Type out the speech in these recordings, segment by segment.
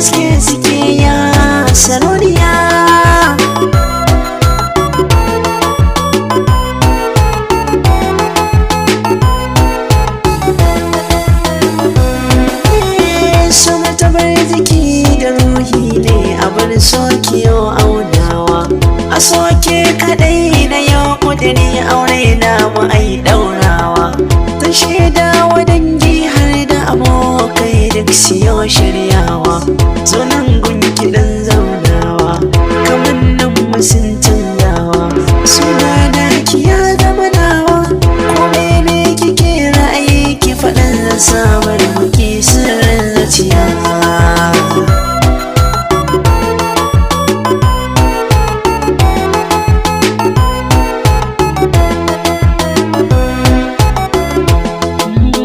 haske suke ya sarauniya. So martabar jiki da ruhi ne abin sokiyo aunawa, a soke kadai na yau kudiri aure na mu ai daurawa. Zan shaida wa dangi har da abokai duk siyo shiryawa, sunan gunki dan zaunawa kamar nan musun canzawa. Suna da kiya zama nawa, ko mene kike ra'ayi ki faɗan zan samar muki sirrin zuciya.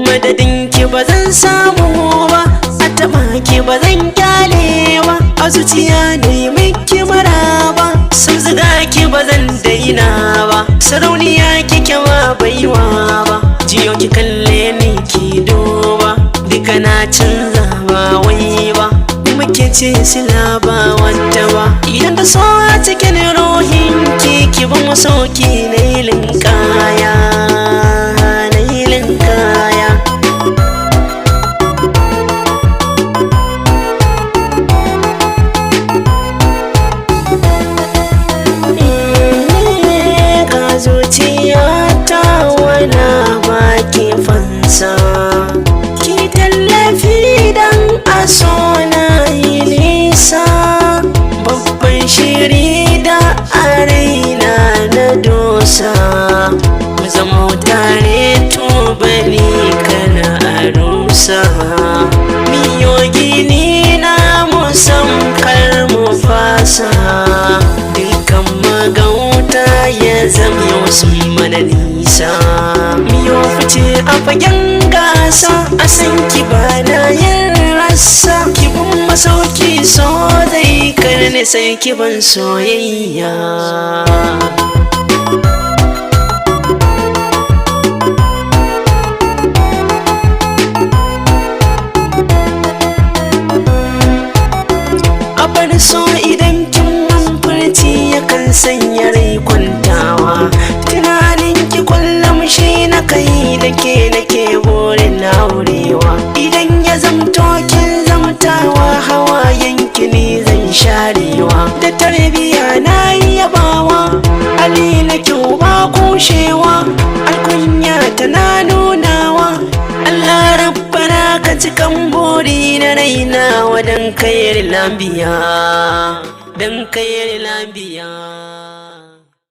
Madadinki ba zan samu ba, a taɓa ki ba zan kyale ba, a zuciya da yi miki maraba, sun zuga ki ba zan daina ba. Sarauniya kike ma baiwa ba, jiyo ki kalle ni ki duba, duka na canza ba wai ba, muke ce sila ba wadda ba. Idan da so a cikin ruhin ki ban masauki na ilin kaya, na ilin kaya. Zuciyata wana baki fansa, ki tallafi dan a so na yi nisa. Babban shiri da a raina na dosa, mu zama tare tubali kana a rusa. Miyo gini na musam kar mu fasa, dukkan magauta ya zama yau sun mana nisa. Miyo fice a fagen gasa, a san ki ba na yin rasa, ki bin masauki so zai karni sai ki ban soyayya. Abar so idan kin furci yakan sanya rai kwantawa, tunanin ki kullum shi na kai da ke nake burin aurewa. Idan ya zamto kin zamtawa hawayen ki ne zan sharewa, da tarbiya na yi yabawa, hali na kyau ba kushewa, alkunya tana nunawa. Allah rabbana ka cikan buri na raina wa dan kayar lambiya, dan kayar lambiya.